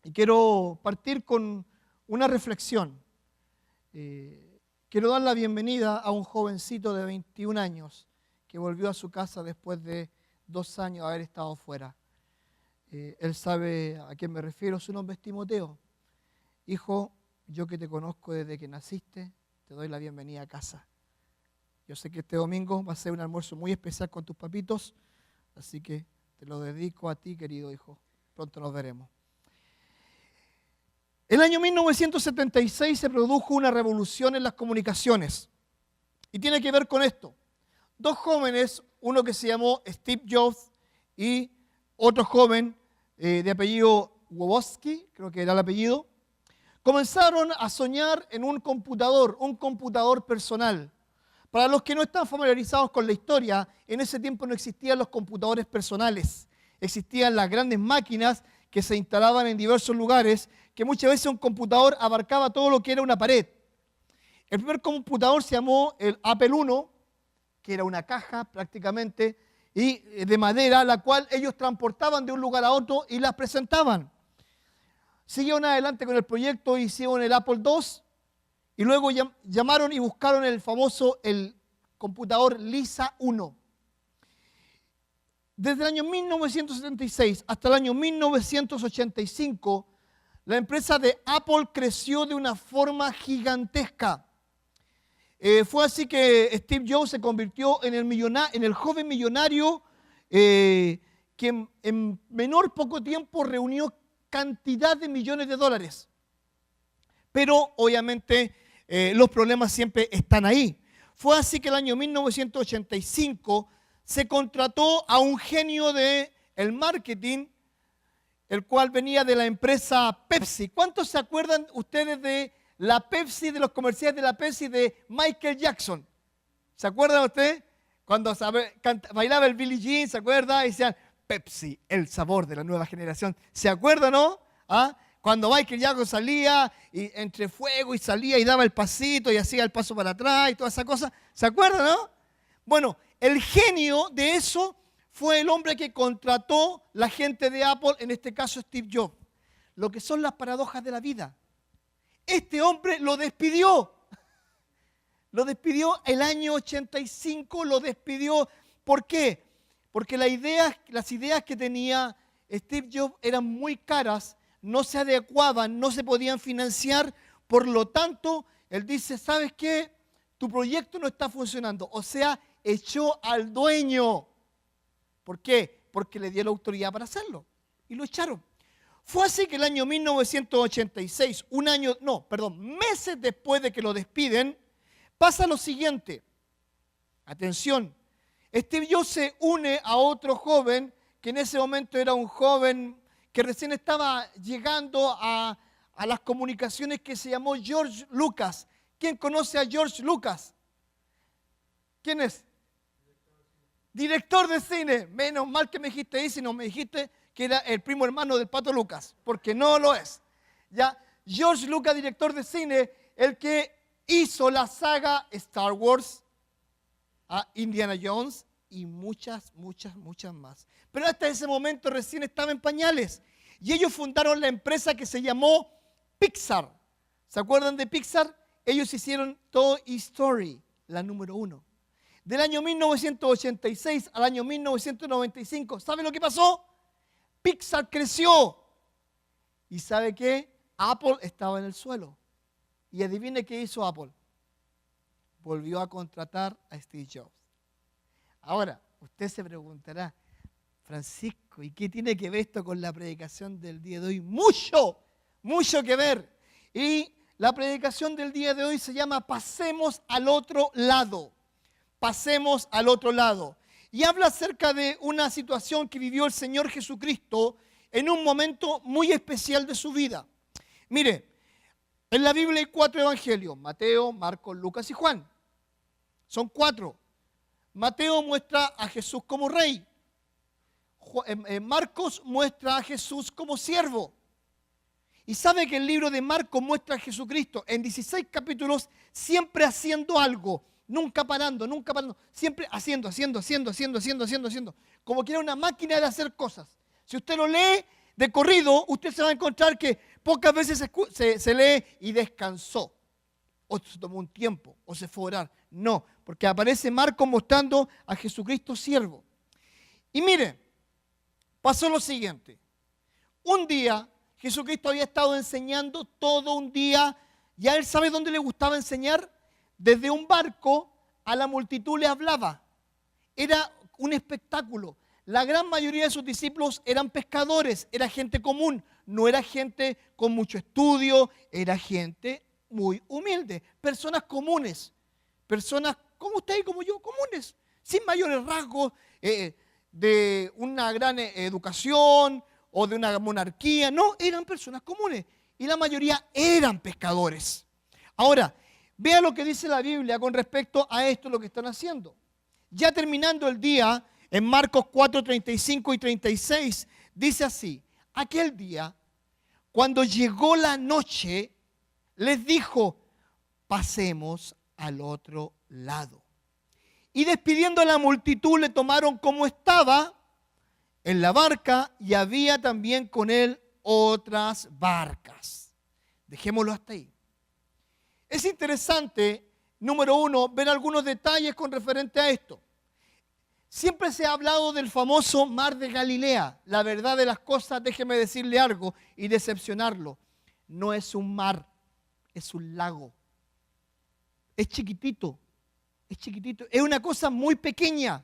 Y quiero partir con una reflexión. Quiero dar la bienvenida a un jovencito de 21 años que volvió a su casa después de 2 años de haber estado fuera. Él sabe a quién me refiero, su nombre es Timoteo. Hijo, yo que te conozco desde que naciste, te doy la bienvenida a casa. Yo sé que este domingo va a ser un almuerzo muy especial con tus papitos, así que te lo dedico a ti, querido hijo. Pronto nos veremos. El año 1976 se produjo una revolución en las comunicaciones y tiene que ver con esto. 2 jóvenes, uno que se llamó Steve Jobs y otro joven de apellido Wojcicki, creo que era el apellido, comenzaron a soñar en un computador personal. Para los que no están familiarizados con la historia, en ese tiempo no existían los computadores personales. Existían las grandes máquinas que se instalaban en diversos lugares, que muchas veces un computador abarcaba todo lo que era una pared. El primer computador se llamó el Apple I, que era una caja prácticamente, y de madera, la cual ellos transportaban de un lugar a otro y las presentaban. Siguieron adelante con el proyecto, hicieron el Apple II, y luego llamaron y buscaron el computador Lisa I. Desde el año 1976 hasta el año 1985, la empresa de Apple creció de una forma gigantesca. Fue así que Steve Jobs se convirtió en el joven millonario que en poco tiempo reunió cantidad de millones de dólares. Pero obviamente los problemas siempre están ahí. Fue así que el año 1985 se contrató a un genio del marketing, el cual venía de la empresa Pepsi. ¿Cuántos se acuerdan ustedes de la Pepsi, de los comerciales de la Pepsi de Michael Jackson? ¿Se acuerdan ustedes? Cuando bailaba el Billie Jean, ¿se acuerdan? Y decían, Pepsi, el sabor de la nueva generación. ¿Se acuerdan, no? ¿Ah? Cuando Michael Jackson salía y entre fuego y salía y daba el pasito y hacía el paso para atrás y toda esa cosa. ¿Se acuerdan, no? Bueno, el genio de eso fue el hombre que contrató la gente de Apple, en este caso Steve Jobs. Lo que son las paradojas de la vida. Este hombre lo despidió. Lo despidió el año 85, lo despidió. ¿Por qué? Porque las ideas que tenía Steve Jobs eran muy caras, no se adecuaban, no se podían financiar. Por lo tanto, él dice, ¿sabes qué? Tu proyecto no está funcionando. O sea, echó al dueño. ¿Por qué? Porque le dio la autoridad para hacerlo. Y lo echaron. Fue así que el año 1986, meses después de que lo despiden, pasa lo siguiente. Atención, Steve Jobs se une a otro joven, que en ese momento era un joven que recién estaba llegando a las comunicaciones, que se llamó George Lucas. ¿Quién conoce a George Lucas? ¿Quién es? Director de cine. Menos mal que me dijiste ahí, si no me dijiste que era el primo hermano del Pato Lucas, porque no lo es. Ya, George Lucas, director de cine, el que hizo la saga Star Wars, a Indiana Jones y muchas más. Pero hasta ese momento recién estaba en pañales. Y ellos fundaron la empresa que se llamó Pixar. ¿Se acuerdan de Pixar? Ellos hicieron Toy Story, la número 1. Del año 1986 al año 1995, ¿sabe lo que pasó? Pixar creció. ¿Y sabe qué? Apple estaba en el suelo. Y adivine qué hizo Apple. Volvió a contratar a Steve Jobs. Ahora, usted se preguntará, Francisco, ¿y qué tiene que ver esto con la predicación del día de hoy? Mucho que ver. Y la predicación del día de hoy se llama Pasemos al otro lado. Pasemos al otro lado. Y habla acerca de una situación que vivió el Señor Jesucristo en un momento muy especial de su vida. Mire, en la Biblia hay 4 evangelios: Mateo, Marcos, Lucas y Juan. Son 4. Mateo muestra a Jesús como rey. Marcos muestra a Jesús como siervo. Y sabe que el libro de Marcos muestra a Jesucristo en 16 capítulos siempre haciendo algo, nunca parando, siempre haciendo. Como que era una máquina de hacer cosas. Si usted lo lee, de corrido, usted se va a encontrar que pocas veces se lee y descansó, o se tomó un tiempo, o se fue a orar. No, porque aparece Marcos mostrando a Jesucristo siervo. Y mire, pasó lo siguiente. Un día, Jesucristo había estado enseñando todo un día. ¿Ya él sabe dónde le gustaba enseñar? Desde un barco a la multitud le hablaba. Era un espectáculo. La gran mayoría de sus discípulos eran pescadores, era gente común, no era gente con mucho estudio, era gente muy humilde, personas comunes, personas como usted y como yo, comunes, sin mayores rasgos de una gran educación o de una monarquía, no, eran personas comunes y la mayoría eran pescadores. Ahora, vea lo que dice la Biblia con respecto a esto, lo que están haciendo. Ya terminando el día, en Marcos 4, 35 y 36, dice así: aquel día, cuando llegó la noche, les dijo, pasemos al otro lado. Y despidiendo a la multitud, le tomaron como estaba en la barca, y había también con él otras barcas. Dejémoslo hasta ahí. Es interesante, número uno, ver algunos detalles con referente a esto. Siempre se ha hablado del famoso mar de Galilea. La verdad de las cosas, déjeme decirle algo y decepcionarlo. No es un mar, es un lago. Es chiquitito, es chiquitito. Es una cosa muy pequeña.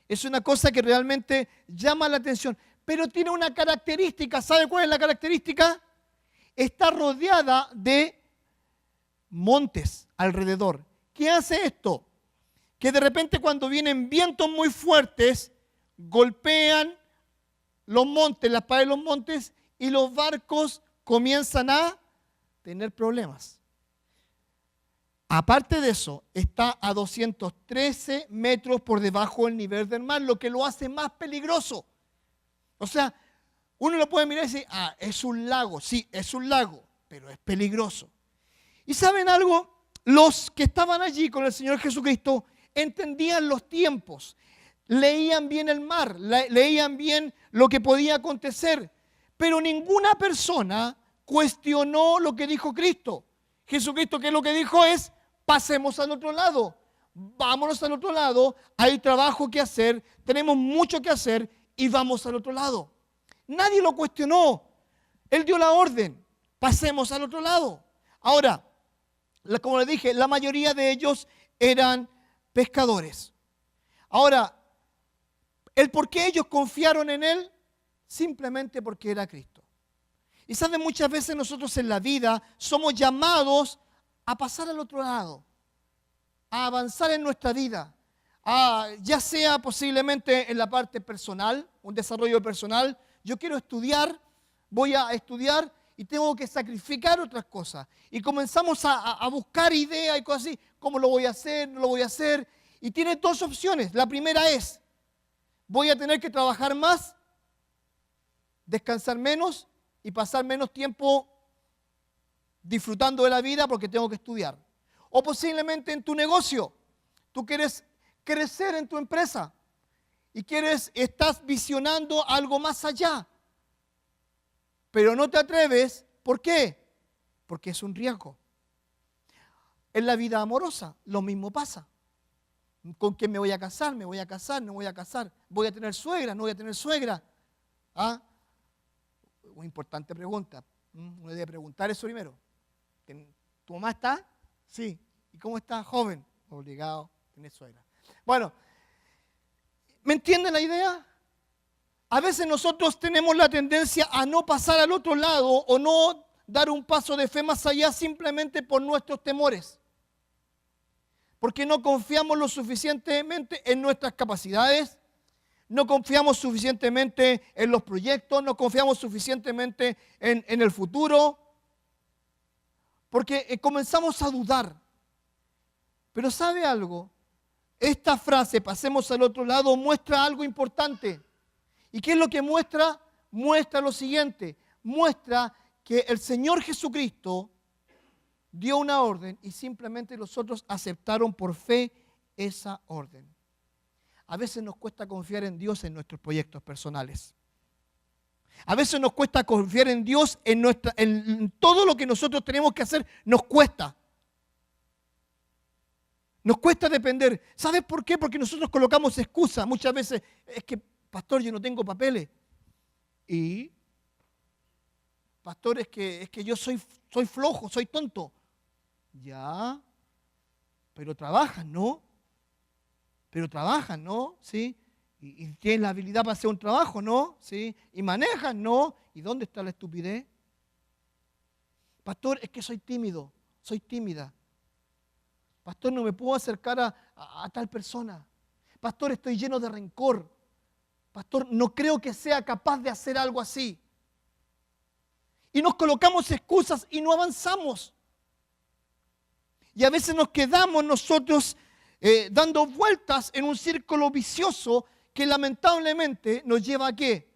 Es una cosa que realmente llama la atención. Pero tiene una característica. ¿Sabe cuál es la característica? Está rodeada de montes alrededor. ¿Qué hace esto? Que de repente cuando vienen vientos muy fuertes, golpean los montes, las paredes de los montes, y los barcos comienzan a tener problemas. Aparte de eso, está a 213 metros por debajo del nivel del mar, lo que lo hace más peligroso. O sea, uno lo puede mirar y decir, es un lago. Sí, es un lago, pero es peligroso. ¿Y saben algo? Los que estaban allí con el Señor Jesucristo entendían los tiempos, leían bien el mar, leían bien lo que podía acontecer, pero ninguna persona cuestionó lo que dijo Cristo. Jesucristo, ¿qué es lo que dijo? Es, pasemos al otro lado, vámonos al otro lado, hay trabajo que hacer, tenemos mucho que hacer y vamos al otro lado. Nadie lo cuestionó, Él dio la orden, pasemos al otro lado. Ahora, como les dije, la mayoría de ellos eran pescadores. Ahora, el por qué ellos confiaron en Él, simplemente porque era Cristo. Y saben, muchas veces nosotros en la vida somos llamados a pasar al otro lado, a avanzar en nuestra vida, ya sea posiblemente en la parte personal, un desarrollo personal. Yo quiero estudiar, voy a estudiar y tengo que sacrificar otras cosas. Y comenzamos a buscar ideas y cosas así. ¿Cómo lo voy a hacer? ¿No lo voy a hacer? Y tiene dos opciones. La primera es, voy a tener que trabajar más, descansar menos y pasar menos tiempo disfrutando de la vida porque tengo que estudiar. O posiblemente en tu negocio. Tú quieres crecer en tu empresa y estás visionando algo más allá. Pero no te atreves. ¿Por qué? Porque es un riesgo. En la vida amorosa, lo mismo pasa. ¿Con quién me voy a casar? ¿Me voy a casar? ¿No voy a casar? ¿Voy a tener suegra? ¿No voy a tener suegra? Una importante pregunta. Uno debe preguntar eso primero. ¿Tu mamá está? Sí. ¿Y cómo está? Joven. Obligado a tener suegra. Bueno, ¿me entienden la idea? A veces nosotros tenemos la tendencia a no pasar al otro lado o no dar un paso de fe más allá simplemente por nuestros temores. Porque no confiamos lo suficientemente en nuestras capacidades, no confiamos suficientemente en los proyectos, no confiamos suficientemente en el futuro, porque comenzamos a dudar. Pero ¿sabe algo? Esta frase, pasemos al otro lado, muestra algo importante. ¿Y qué es lo que muestra? Muestra lo siguiente, muestra que el Señor Jesucristo dio una orden y simplemente los otros aceptaron por fe esa orden. A veces nos cuesta confiar en Dios en nuestros proyectos personales. A veces nos cuesta confiar en Dios, en todo lo que nosotros tenemos que hacer, nos cuesta. Nos cuesta depender. ¿Sabes por qué? Porque nosotros colocamos excusas. Muchas veces, es que, pastor, yo no tengo papeles. Y, pastor, es que yo soy flojo, soy tonto. Ya, pero trabajas, ¿no? Pero trabajas, ¿no? ¿Sí? Y tienes la habilidad para hacer un trabajo, ¿no? ¿Sí? Y manejas, ¿no? ¿Y dónde está la estupidez? Pastor, es que soy tímido, soy tímida. Pastor, no me puedo acercar a tal persona. Pastor, estoy lleno de rencor. Pastor, no creo que sea capaz de hacer algo así. Y nos colocamos excusas y no avanzamos. Y a veces nos quedamos nosotros dando vueltas en un círculo vicioso que lamentablemente nos lleva ¿a qué?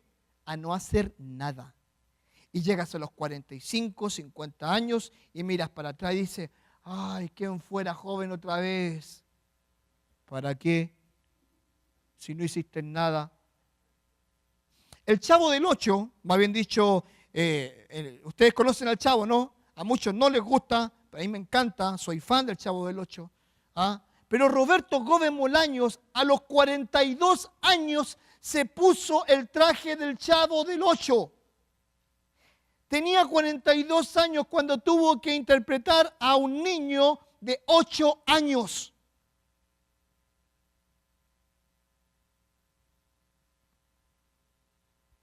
A no hacer nada. Y llegas a los 45, 50 años y miras para atrás y dices, ay, ¿quién fuera joven otra vez? ¿Para qué? Si no hiciste nada. El Chavo del Ocho, más bien dicho, ustedes conocen al Chavo, ¿no? A muchos no les gusta, pero a mí me encanta, soy fan del Chavo del Ocho. ¿Ah? Pero Roberto Gómez Bolaños a los 42 años se puso el traje del Chavo del Ocho. Tenía 42 años cuando tuvo que interpretar a un niño de 8 años.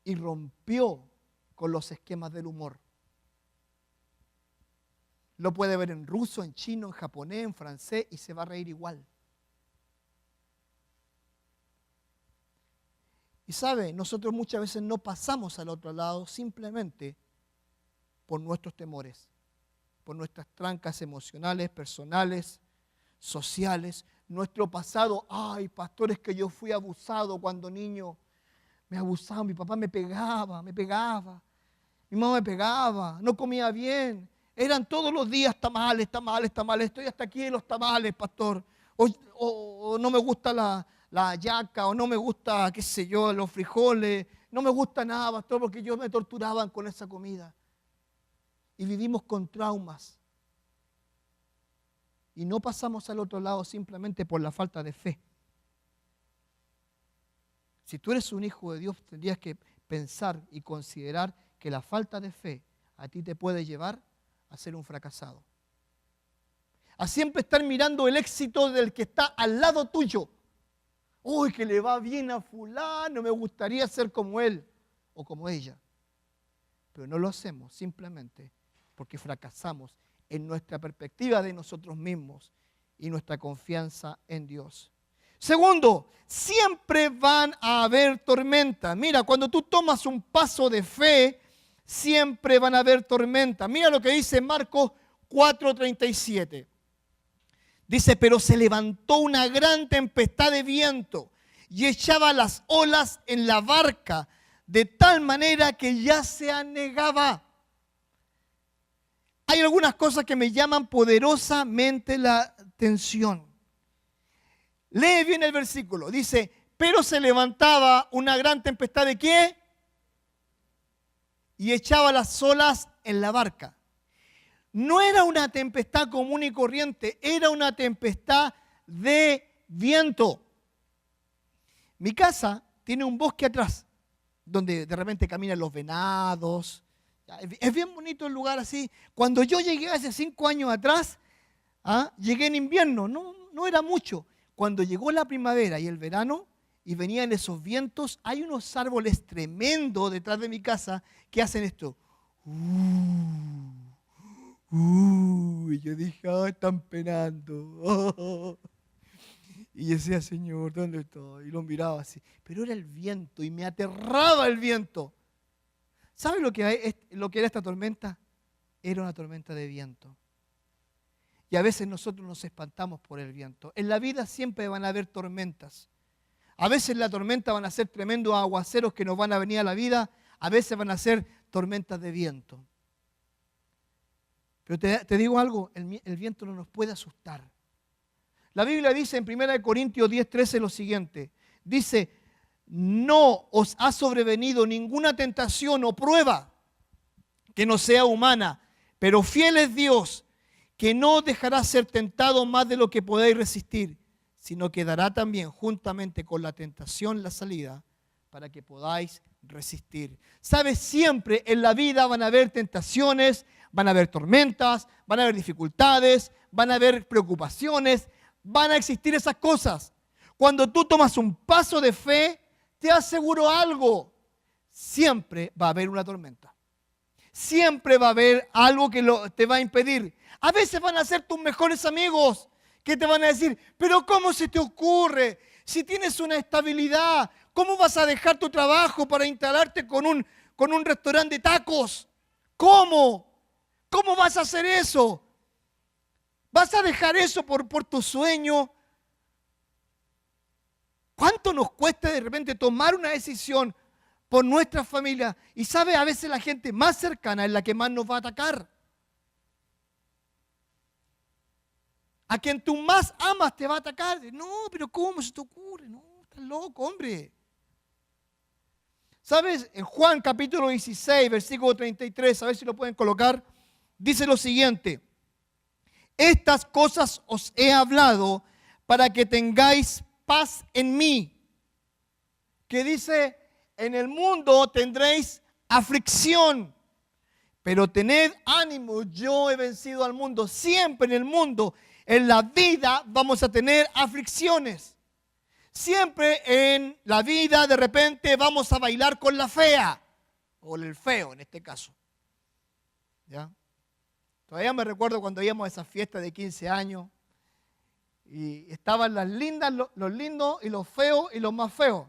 Y rompió con los esquemas del humor. Lo puede ver en ruso, en chino, en japonés, en francés y se va a reír igual. Y sabe, nosotros muchas veces no pasamos al otro lado simplemente por nuestros temores, por nuestras trancas emocionales, personales, sociales, nuestro pasado. Ay, pastores, que yo fui abusado cuando niño. Me abusaba, mi papá me pegaba, mi mamá me pegaba, no comía bien. Eran todos los días tamales, estoy hasta aquí de los tamales, pastor. O no me gusta la hallaca, o no me gusta, qué sé yo, los frijoles. No me gusta nada, pastor, porque ellos me torturaban con esa comida. Y vivimos con traumas. Y no pasamos al otro lado simplemente por la falta de fe. Si tú eres un hijo de Dios, tendrías que pensar y considerar que la falta de fe a ti te puede llevar a ser un fracasado. A siempre estar mirando el éxito del que está al lado tuyo. Uy, que le va bien a fulano, me gustaría ser como él o como ella. Pero no lo hacemos simplemente porque fracasamos en nuestra perspectiva de nosotros mismos y nuestra confianza en Dios. Segundo, siempre van a haber tormentas. Mira, cuando tú tomas un paso de fe, siempre van a haber tormentas. Mira lo que dice Marcos 4:37. Dice, pero se levantó una gran tempestad de viento y echaba las olas en la barca de tal manera que ya se anegaba. Hay algunas cosas que me llaman poderosamente la atención. Lee bien el versículo. Dice, pero se levantaba una gran tempestad ¿de qué? Y echaba las olas en la barca. No era una tempestad común y corriente, era una tempestad de viento. Mi casa tiene un bosque atrás, donde de repente caminan los venados. Es bien bonito el lugar así. Cuando yo llegué hace 5 años atrás, llegué en invierno, no era mucho. Cuando llegó la primavera y el verano y venían esos vientos, hay unos árboles tremendos detrás de mi casa que hacen esto. Y yo dije, están penando. Y yo decía, Señor, ¿dónde estoy? Y lo miraba así. Pero era el viento y me aterraba el viento. ¿Sabe lo que era esta tormenta? Era una tormenta de viento. Y a veces nosotros nos espantamos por el viento. En la vida siempre van a haber tormentas. A veces la tormenta van a ser tremendos aguaceros que nos van a venir a la vida. A veces van a ser tormentas de viento. Pero te digo algo, el viento no nos puede asustar. La Biblia dice en 1 Corintios 10:13 lo siguiente. Dice, no os ha sobrevenido ninguna tentación o prueba que no sea humana, pero fiel es Dios, que no os dejará ser tentado más de lo que podáis resistir, sino que dará también juntamente con la tentación la salida para que podáis resistir. ¿Sabes? Siempre en la vida van a haber tentaciones, van a haber tormentas, van a haber dificultades, van a haber preocupaciones, van a existir esas cosas. Cuando tú tomas un paso de fe, te aseguro algo, siempre va a haber una tormenta. Siempre va a haber algo que te va a impedir. A veces van a ser tus mejores amigos que te van a decir, pero ¿cómo se te ocurre? Si tienes una estabilidad, ¿cómo vas a dejar tu trabajo para instalarte con un restaurante de tacos? ¿Cómo? ¿Cómo vas a hacer eso? ¿Vas a dejar eso por tu sueño? ¿Cuánto nos cuesta de repente tomar una decisión por nuestra familia? Y sabe, a veces la gente más cercana es la que más nos va a atacar. A quien tú más amas te va a atacar. No, pero ¿cómo se te ocurre? No, estás loco, hombre. ¿Sabes? En Juan capítulo 16, versículo 33, a ver si lo pueden colocar, dice lo siguiente: estas cosas os he hablado para que tengáis paz en mí. Que dice, en el mundo tendréis aflicción, pero tened ánimo, yo he vencido al mundo. Siempre en el mundo, en la vida, vamos a tener aflicciones. Siempre en la vida de repente vamos a bailar con la fea, o el feo en este caso. ¿Ya? Todavía me recuerdo cuando íbamos a esa fiesta de 15 años y estaban las lindas, los lindos y los feos y los más feos.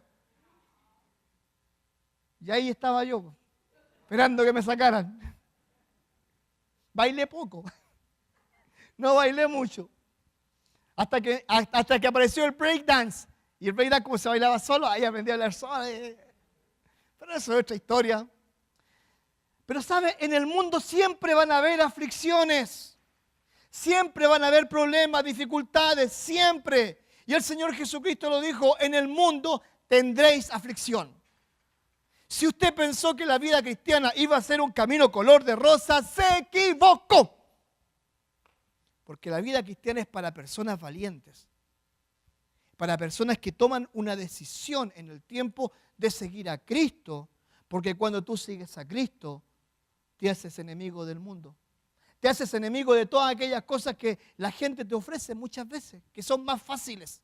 Y ahí estaba yo, esperando que me sacaran. Bailé poco, no bailé mucho, hasta que apareció el breakdance. Y el breakdance, como se bailaba solo, ahí aprendí a hablar solo. Pero eso es otra historia. Pero ¿sabe? En el mundo siempre van a haber aflicciones. Siempre van a haber problemas, dificultades, siempre. Y el Señor Jesucristo lo dijo, en el mundo tendréis aflicción. Si usted pensó que la vida cristiana iba a ser un camino color de rosa, se equivocó. Porque la vida cristiana es para personas valientes. Para personas que toman una decisión en el tiempo de seguir a Cristo. Porque cuando tú sigues a Cristo, te haces enemigo del mundo. Te haces enemigo de todas aquellas cosas que la gente te ofrece muchas veces, que son más fáciles.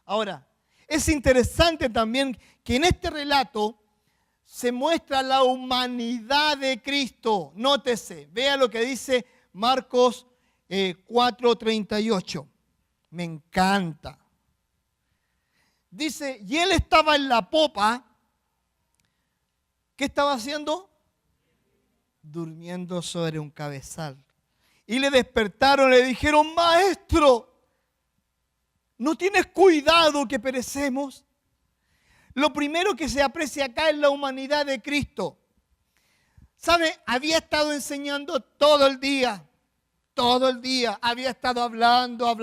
Ahora, es interesante también que en este relato se muestra la humanidad de Cristo. Nótese, vea lo que dice Marcos 4:38. Me encanta. Dice, y él estaba en la popa. ¿Qué estaba haciendo? Durmiendo sobre un cabezal. Y le despertaron, le dijeron, maestro, ¿no tienes cuidado que perecemos? Lo primero que se aprecia acá es la humanidad de Cristo. ¿Sabe? Había estado enseñando todo el día. Todo el día. Había estado hablando.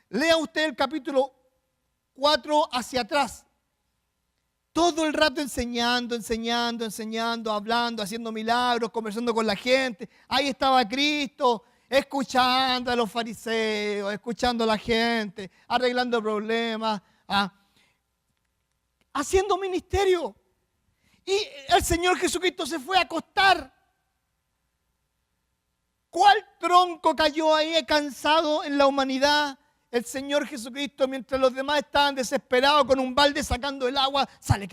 Lea usted el capítulo 4 hacia atrás. Todo el rato enseñando, hablando, haciendo milagros, conversando con la gente. Ahí estaba Cristo, escuchando a los fariseos, escuchando a la gente, arreglando problemas, haciendo ministerio. Y el Señor Jesucristo se fue a acostar. ¿Cuál tronco cayó ahí cansado en la humanidad? El Señor Jesucristo, mientras los demás estaban desesperados con un balde sacando el agua, sale.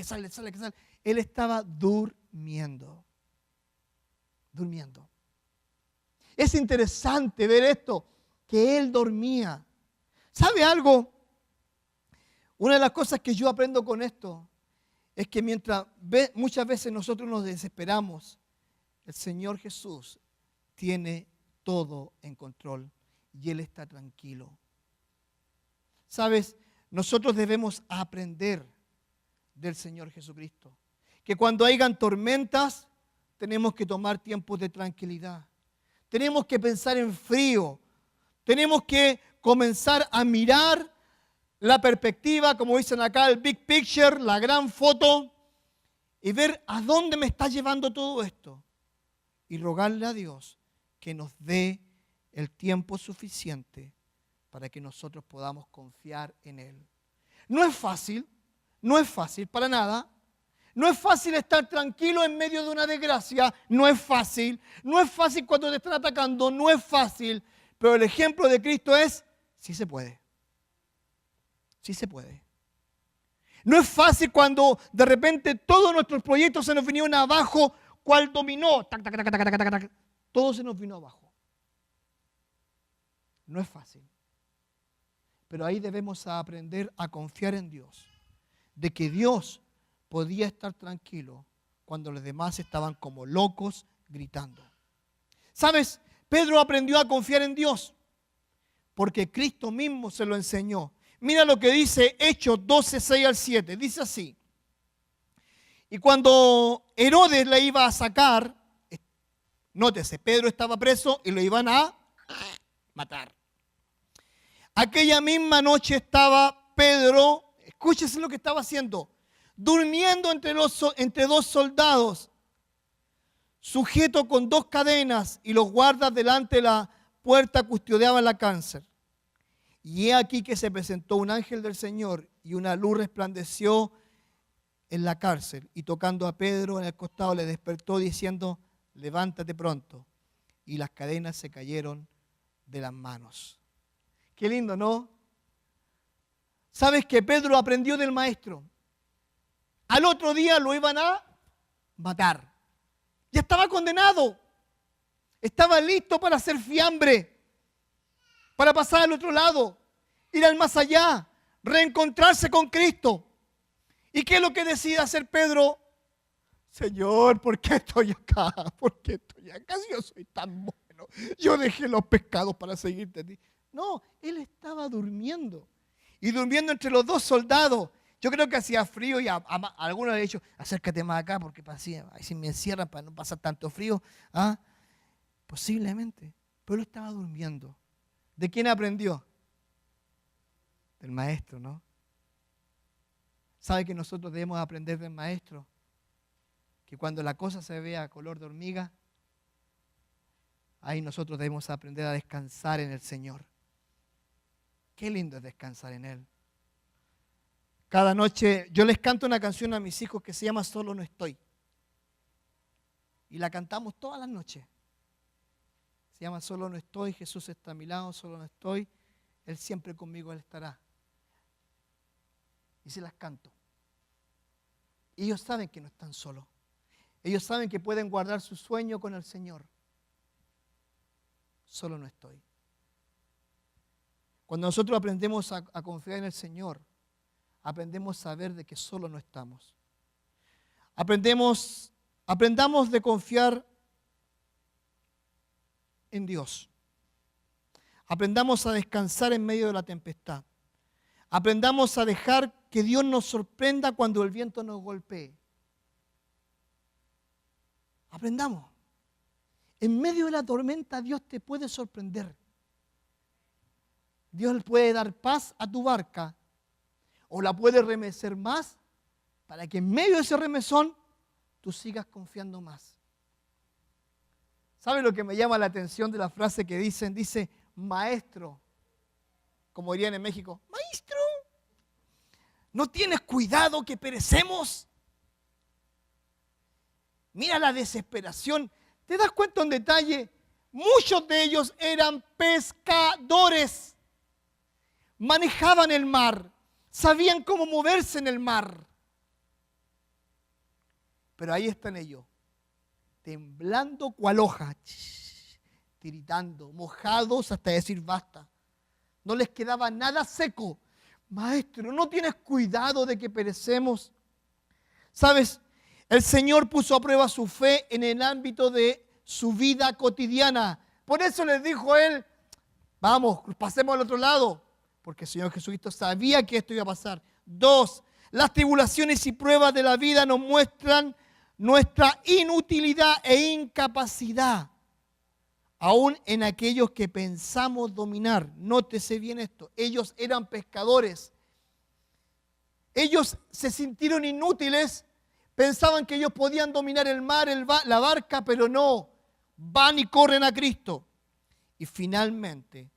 Él estaba durmiendo. Es interesante ver esto, que Él dormía. ¿Sabe algo? Una de las cosas que yo aprendo con esto es que muchas veces nosotros nos desesperamos, el Señor Jesús tiene todo en control y Él está tranquilo. ¿Sabes? Nosotros debemos aprender del Señor Jesucristo. Que cuando hayan tormentas, tenemos que tomar tiempos de tranquilidad. Tenemos que pensar en frío. Tenemos que comenzar a mirar la perspectiva, como dicen acá, el big picture, la gran foto, y ver a dónde me está llevando todo esto. Y rogarle a Dios que nos dé el tiempo suficiente para que nosotros podamos confiar en Él. No es fácil para nada. No es fácil estar tranquilo en medio de una desgracia, no es fácil cuando te están atacando, no es fácil, pero el ejemplo de Cristo es, sí se puede. Sí se puede. No es fácil cuando de repente todos nuestros proyectos se nos vinieron abajo, cual dominó, tac, tac, tac, tac, tac, tac, tac, todo se nos vino abajo. No es fácil. Pero ahí debemos aprender a confiar en Dios, de que Dios podía estar tranquilo cuando los demás estaban como locos gritando. ¿Sabes? Pedro aprendió a confiar en Dios porque Cristo mismo se lo enseñó. Mira lo que dice Hechos 12, 6 al 7. Dice así. Y cuando Herodes le iba a sacar, nótese, Pedro estaba preso y lo iban a matar. Aquella misma noche estaba Pedro, escúchese lo que estaba haciendo, durmiendo entre dos soldados, sujeto con 2 cadenas, y los guardas delante de la puerta custodiaban la cárcel. Y he aquí que se presentó un ángel del Señor y una luz resplandeció en la cárcel, y tocando a Pedro en el costado le despertó diciendo, levántate pronto. Y las cadenas se cayeron de las manos. Qué lindo, ¿no? ¿Sabes que Pedro aprendió del maestro? Al otro día lo iban a matar. Ya estaba condenado. Estaba listo para hacer fiambre, para pasar al otro lado, ir al más allá, reencontrarse con Cristo. ¿Y qué es lo que decide hacer Pedro? Señor, ¿por qué estoy acá? ¿Por qué estoy acá si yo soy tan bueno? Yo dejé los pecados para seguirte a ti. No, él estaba durmiendo. Y durmiendo entre los 2 soldados. Yo creo que hacía frío y a algunos le he dicho, acércate más acá porque ahí si me encierran para no pasar tanto frío. ¿Ah? Posiblemente. Pero él estaba durmiendo. ¿De quién aprendió? Del maestro, ¿no? ¿Sabe que nosotros debemos aprender del maestro? Que cuando la cosa se vea color de hormiga, ahí nosotros debemos aprender a descansar en el Señor. Qué lindo es descansar en Él. Cada noche yo les canto una canción a mis hijos que se llama Solo no estoy. Y la cantamos todas las noches. Se llama Solo no estoy, Jesús está a mi lado, solo no estoy, Él siempre conmigo, Él estará. Y se las canto. Y ellos saben que no están solos. Ellos saben que pueden guardar su sueño con el Señor. Solo no estoy. Cuando nosotros aprendemos a confiar en el Señor, aprendemos a saber de que solo no estamos. Aprendamos de confiar en Dios. Aprendamos a descansar en medio de la tempestad. Aprendamos a dejar que Dios nos sorprenda cuando el viento nos golpee. Aprendamos. En medio de la tormenta Dios te puede sorprender. Dios puede dar paz a tu barca o la puede remecer más para que en medio de ese remesón tú sigas confiando más. ¿Sabe lo que me llama la atención de la frase que dicen? Dice, maestro, como dirían en México, maestro, ¿no tienes cuidado que perecemos? Mira la desesperación. ¿Te das cuenta en detalle? Muchos de ellos eran pescadores. Manejaban el mar. Sabían cómo moverse en el mar. Pero ahí están ellos, temblando cual hoja, tiritando, mojados hasta decir basta. No les quedaba nada seco. Maestro, ¿no tienes cuidado de que perecemos? ¿Sabes? El Señor puso a prueba su fe en el ámbito de su vida cotidiana. Por eso les dijo a él, vamos, pasemos al otro lado. Porque el Señor Jesucristo sabía que esto iba a pasar. 2, las tribulaciones y pruebas de la vida nos muestran nuestra inutilidad e incapacidad. Aún en aquellos que pensamos dominar. Nótese bien esto. Ellos eran pescadores. Ellos se sintieron inútiles, pensaban que ellos podían dominar el mar, la barca, pero no, van y corren a Cristo. Y finalmente,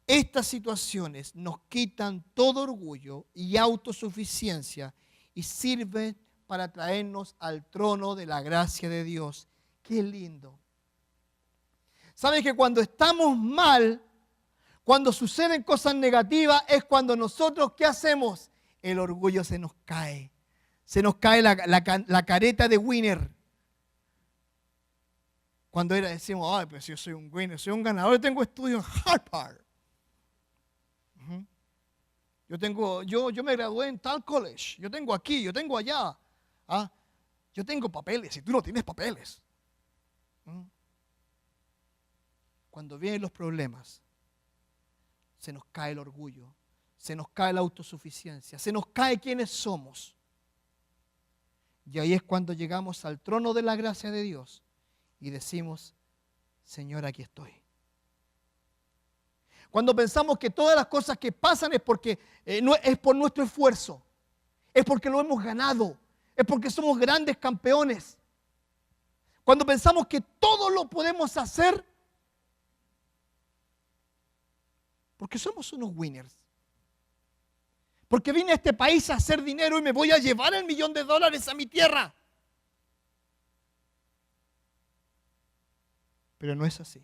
estas situaciones nos quitan todo orgullo y autosuficiencia y sirven para traernos al trono de la gracia de Dios. ¡Qué lindo! ¿Sabes que cuando estamos mal, cuando suceden cosas negativas, es cuando nosotros, ¿qué hacemos? El orgullo se nos cae. Se nos cae la careta de winner. Cuando decimos, ay, pero si yo soy un winner, soy un ganador, yo tengo estudios en Harvard. Yo me gradué en tal college, yo tengo aquí, yo tengo allá. ¿Ah? Yo tengo papeles y tú no tienes papeles. Cuando vienen los problemas, se nos cae el orgullo, se nos cae la autosuficiencia, se nos cae quiénes somos. Y ahí es cuando llegamos al trono de la gracia de Dios y decimos, Señor, aquí estoy. Cuando pensamos que todas las cosas que pasan es porque es por nuestro esfuerzo, es porque lo hemos ganado, es porque somos grandes campeones. Cuando pensamos que todo lo podemos hacer porque somos unos winners. Porque vine a este país a hacer dinero y me voy a llevar $1 millón a mi tierra. Pero no es así.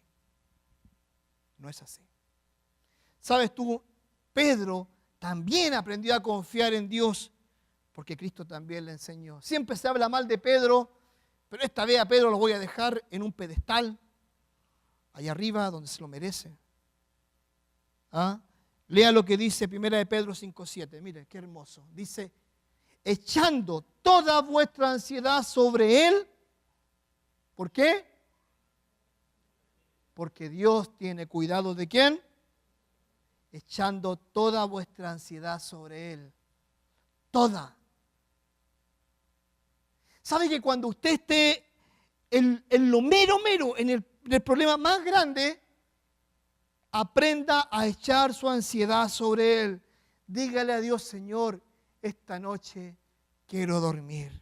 No es así. ¿Sabes tú? Pedro también aprendió a confiar en Dios porque Cristo también le enseñó. Siempre se habla mal de Pedro, pero esta vez a Pedro lo voy a dejar en un pedestal, allá arriba donde se lo merece. ¿Ah? Lea lo que dice 1 de Pedro 5:7. Mire, qué hermoso. Dice, echando toda vuestra ansiedad sobre Él. ¿Por qué? Porque Dios tiene cuidado de ¿quién? Echando toda vuestra ansiedad sobre Él. Toda. ¿Sabe que cuando usted esté en lo mero, en el problema más grande, aprenda a echar su ansiedad sobre Él? Dígale a Dios, Señor, esta noche quiero dormir.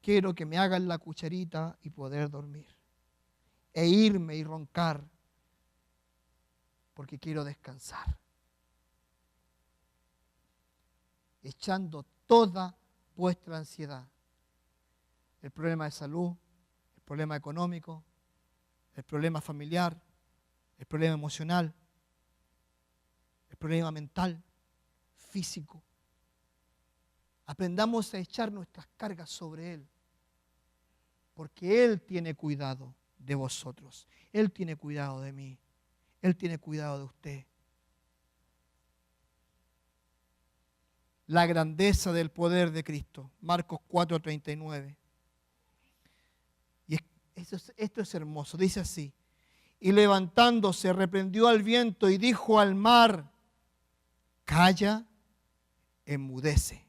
Quiero que me hagan la cucharita y poder dormir. E irme y roncar, porque quiero descansar. Echando toda vuestra ansiedad. El problema de salud, el problema económico, el problema familiar, el problema emocional, el problema mental, físico. Aprendamos a echar nuestras cargas sobre Él, porque Él tiene cuidado de vosotros. Él tiene cuidado de mí. Él tiene cuidado de usted. La grandeza del poder de Cristo. Marcos 4:39. Y esto es hermoso. Dice así. Y levantándose, reprendió al viento y dijo al mar, calla, enmudece.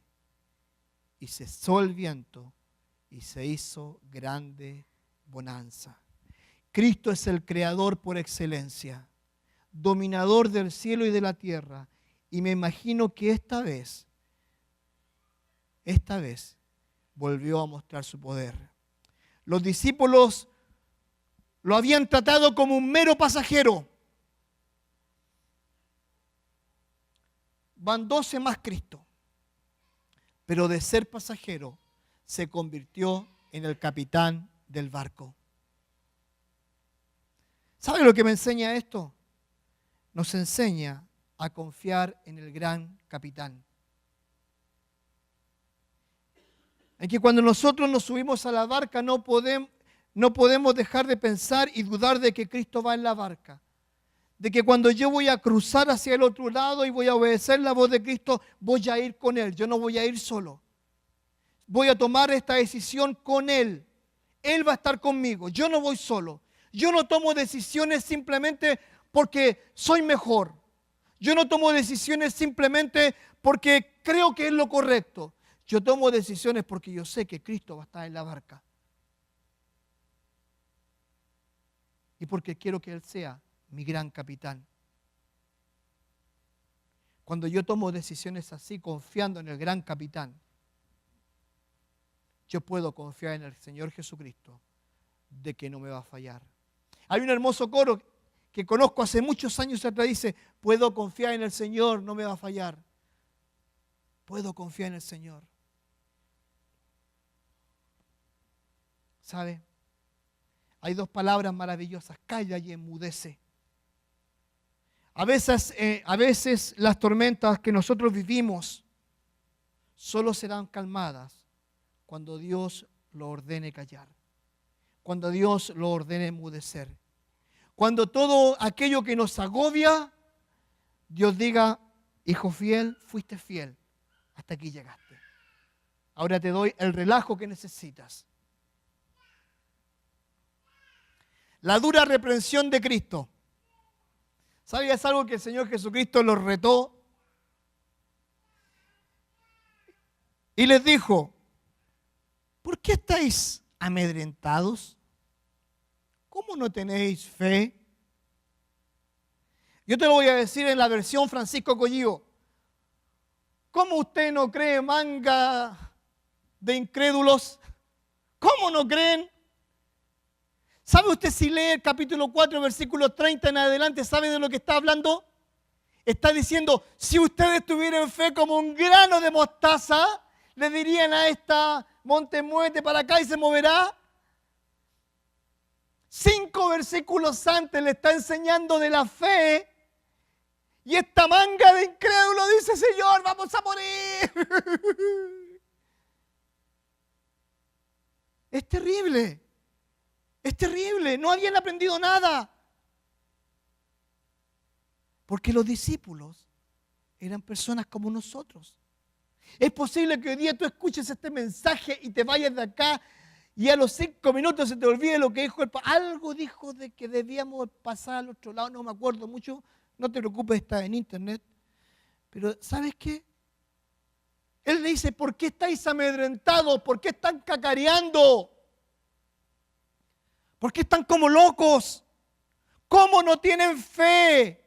Y cesó el viento y se hizo grande bonanza. Cristo es el creador por excelencia, dominador del cielo y de la tierra. Y me imagino que esta vez volvió a mostrar su poder. Los discípulos lo habían tratado como un mero pasajero. Van 12 más Cristo. Pero de ser pasajero se convirtió en el capitán del barco. ¿Sabe lo que me enseña esto? Nos enseña a confiar en el gran capitán. En que cuando nosotros nos subimos a la barca no podemos dejar de pensar y dudar de que Cristo va en la barca. De que cuando yo voy a cruzar hacia el otro lado y voy a obedecer la voz de Cristo, voy a ir con Él. Yo no voy a ir solo. Voy a tomar esta decisión con Él. Él va a estar conmigo. Yo no voy solo. Yo no tomo decisiones simplemente porque soy mejor. Yo no tomo decisiones simplemente porque creo que es lo correcto. Yo tomo decisiones porque yo sé que Cristo va a estar en la barca. Y porque quiero que Él sea mi gran capitán. Cuando yo tomo decisiones así, confiando en el gran capitán, yo puedo confiar en el Señor Jesucristo de que no me va a fallar. Hay un hermoso coro que conozco hace muchos años atrás, dice, puedo confiar en el Señor, no me va a fallar. Puedo confiar en el Señor. ¿Sabe? Hay dos palabras maravillosas, calla y enmudece. A veces las tormentas que nosotros vivimos solo serán calmadas cuando Dios lo ordene callar, cuando Dios lo ordene enmudecer. Cuando todo aquello que nos agobia, Dios diga, hijo fiel, fuiste fiel, hasta aquí llegaste. Ahora te doy el relajo que necesitas. La dura reprensión de Cristo. ¿Sabías algo que el Señor Jesucristo los retó? Y les dijo, ¿por qué estáis amedrentados? ¿Cómo no tenéis fe? Yo te lo voy a decir en la versión Francisco Collío. ¿Cómo usted no cree, manga de incrédulos? ¿Cómo no creen? ¿Sabe usted si lee el capítulo 4, versículo 30 en adelante, sabe de lo que está hablando? Está diciendo, si ustedes tuvieran fe como un grano de mostaza, le dirían a esta monte, muévete para acá y se moverá. 5 versículos antes le está enseñando de la fe y esta manga de incrédulo dice, Señor, vamos a morir. Es terrible. Es terrible, no habían aprendido nada. Porque los discípulos eran personas como nosotros. Es posible que hoy día tú escuches este mensaje y te vayas de acá y a los 5 minutos se te olvide lo que dijo el pastor. Algo dijo de que debíamos pasar al otro lado, no me acuerdo mucho, no te preocupes, está en internet. Pero ¿sabes qué? Él le dice, ¿por qué estáis amedrentados? ¿Por qué están cacareando? ¿Por qué están como locos? ¿Cómo no tienen fe?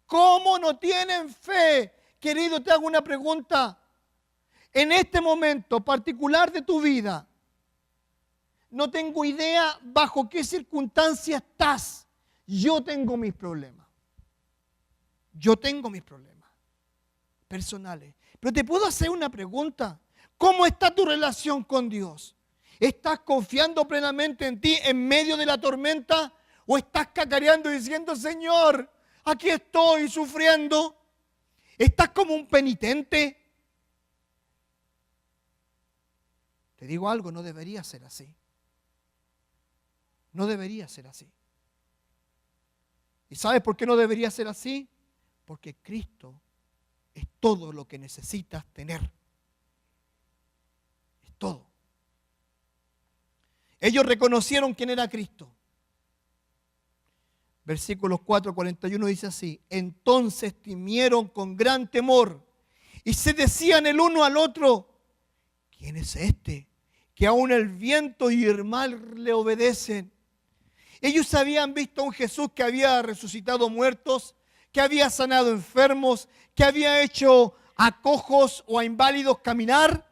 ¿Cómo no tienen fe? Querido, te hago una pregunta. En este momento particular de tu vida, no tengo idea bajo qué circunstancias estás. Yo tengo mis problemas. Yo tengo mis problemas personales. Pero te puedo hacer una pregunta. ¿Cómo está tu relación con Dios? ¿Estás confiando plenamente en ti en medio de la tormenta? ¿O estás cacareando y diciendo, Señor, aquí estoy sufriendo? ¿Estás como un penitente? Te digo algo, no debería ser así. No debería ser así. ¿Y sabes por qué no debería ser así? Porque Cristo es todo lo que necesitas tener. Es todo. Ellos reconocieron quién era Cristo. Versículos 4:41 dice así, entonces temieron con gran temor y se decían el uno al otro, ¿quién es este? Que aún el viento y el mar le obedecen. Ellos habían visto a un Jesús que había resucitado muertos, que había sanado enfermos, que había hecho a cojos o a inválidos caminar,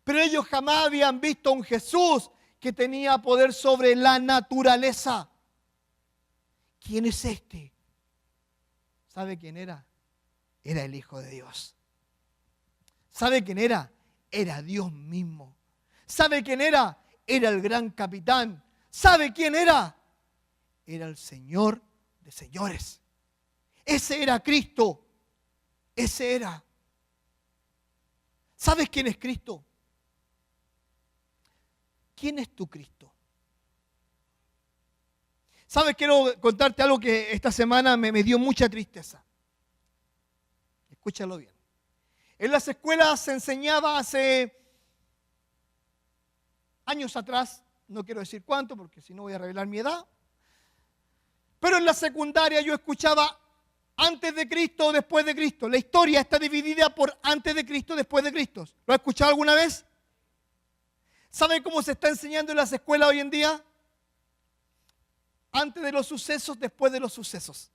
pero ellos jamás habían visto a un Jesús que tenía poder sobre la naturaleza. ¿Quién es este? ¿Sabe quién era? Era el Hijo de Dios. ¿Sabe quién era? Era Dios mismo. ¿Sabe quién era? Era el gran capitán. ¿Sabe quién era? Era el Señor de señores. Ese era Cristo. Ese era. ¿Sabes quién es Cristo? ¿Quién es tu Cristo? ¿Sabes? Quiero contarte algo que esta semana me dio mucha tristeza. Escúchalo bien. En las escuelas se enseñaba hace años atrás, no quiero decir cuánto porque si no voy a revelar mi edad, pero en la secundaria yo escuchaba antes de Cristo o después de Cristo. La historia está dividida por antes de Cristo, después de Cristo. ¿Lo has escuchado alguna vez? ¿Saben cómo se está enseñando en las escuelas hoy en día? Antes de los sucesos, después de los sucesos.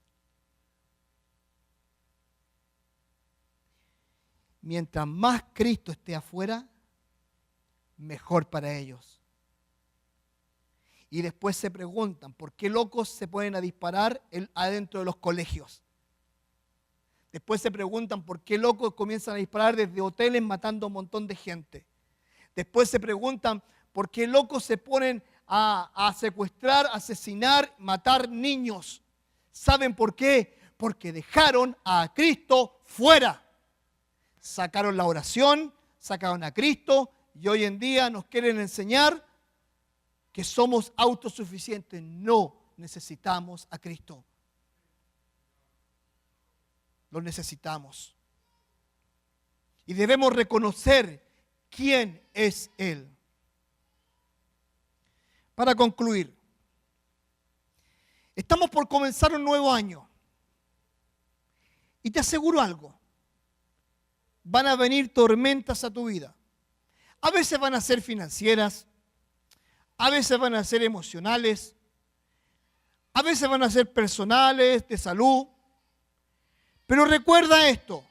mientras más Cristo esté afuera, mejor para ellos. Y después se preguntan, ¿por qué locos se ponen a disparar adentro de los colegios? Después se preguntan, ¿por qué locos comienzan a disparar desde hoteles matando a un montón de gente? Después se preguntan, ¿por qué locos se ponen a secuestrar, asesinar, matar niños? ¿Saben por qué? Porque dejaron a Cristo fuera. Sacaron la oración, sacaron a Cristo y hoy en día nos quieren enseñar que somos autosuficientes. No necesitamos a Cristo. Lo necesitamos. Y debemos reconocer quién es Él. Para concluir, estamos por comenzar un nuevo año. Y te aseguro algo. Van a venir tormentas a tu vida. A veces van a ser financieras, a veces van a ser emocionales, a veces van a ser personales, de salud. Pero recuerda esto,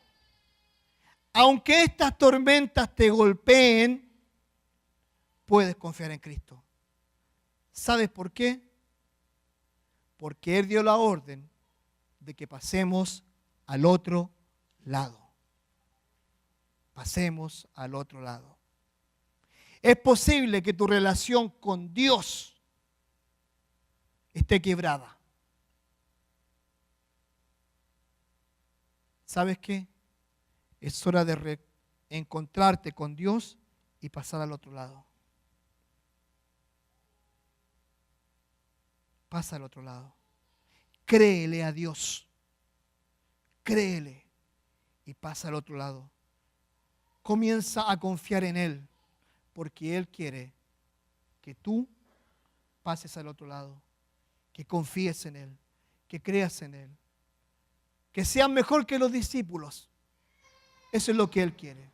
aunque estas tormentas te golpeen, puedes confiar en Cristo. ¿Sabes por qué? Porque Él dio la orden de que pasemos al otro lado. Pasemos al otro lado. Es posible que tu relación con Dios esté quebrada. ¿Sabes qué? Es hora de encontrarte con Dios y pasar al otro lado. Pasa al otro lado. Créele a Dios. Créele y pasa al otro lado. Comienza a confiar en Él, porque Él quiere que tú pases al otro lado, que confíes en Él, que creas en Él, que seas mejor que los discípulos. Eso es lo que Él quiere.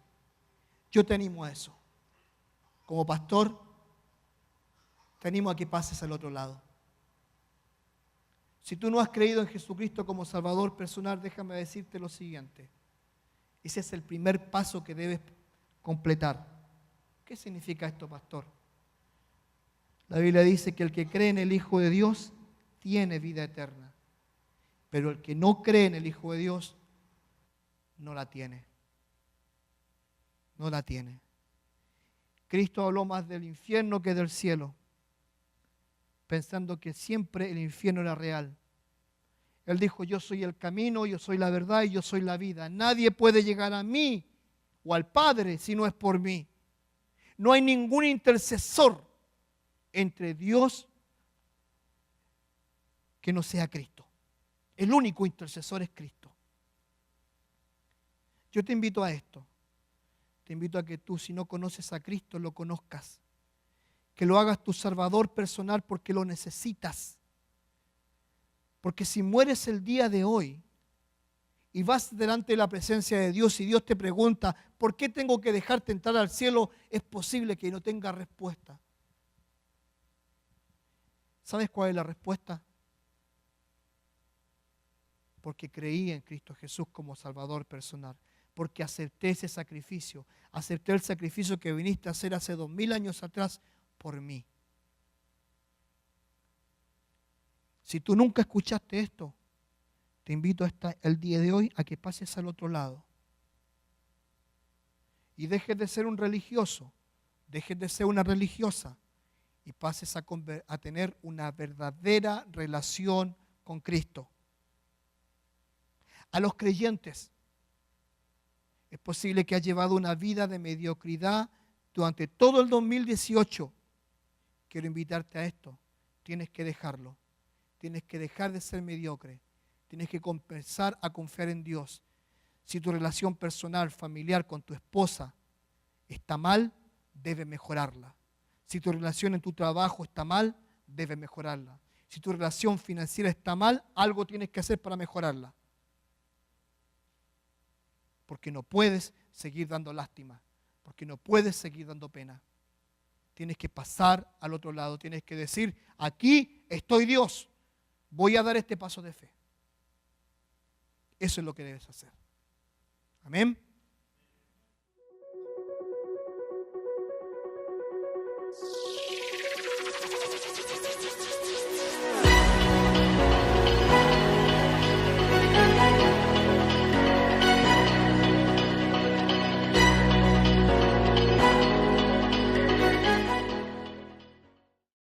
Yo te animo a eso. Como pastor, te animo a que pases al otro lado. Si tú no has creído en Jesucristo como Salvador personal, déjame decirte lo siguiente. Ese es el primer paso que debes completar. ¿Qué significa esto, pastor? La Biblia dice que el que cree en el Hijo de Dios tiene vida eterna. Pero el que no cree en el Hijo de Dios no la tiene. No la tiene. Cristo habló más del infierno que del cielo, pensando que siempre el infierno era real. Él dijo, yo soy el camino, yo soy la verdad y yo soy la vida. Nadie puede llegar a mí o al Padre si no es por mí. No hay ningún intercesor entre Dios que no sea Cristo. El único intercesor es Cristo. Yo te invito a esto. Te invito a que tú, si no conoces a Cristo, lo conozcas. Que lo hagas tu Salvador personal porque lo necesitas. Porque si mueres el día de hoy y vas delante de la presencia de Dios y Dios te pregunta, ¿por qué tengo que dejarte entrar al cielo? Es posible que no tenga respuesta. ¿Sabes cuál es la respuesta? Porque creí en Cristo Jesús como Salvador personal. Porque acepté ese sacrificio. Acepté el sacrificio que viniste a hacer hace 2000 años atrás por mí. Si tú nunca escuchaste esto, te invito el día de hoy a que pases al otro lado. Y dejes de ser un religioso, dejes de ser una religiosa y pases a tener una verdadera relación con Cristo. A los creyentes, es posible que has llevado una vida de mediocridad durante todo el 2018. Quiero invitarte a esto. Tienes que dejarlo. Tienes que dejar de ser mediocre. Tienes que comenzar a confiar en Dios. Si tu relación personal, familiar con tu esposa está mal, debes mejorarla. Si tu relación en tu trabajo está mal, debes mejorarla. Si tu relación financiera está mal, algo tienes que hacer para mejorarla. Porque no puedes seguir dando lástima. Porque no puedes seguir dando pena. Tienes que pasar al otro lado. Tienes que decir, aquí estoy Dios. Voy a dar este paso de fe. Eso es lo que debes hacer. Amén.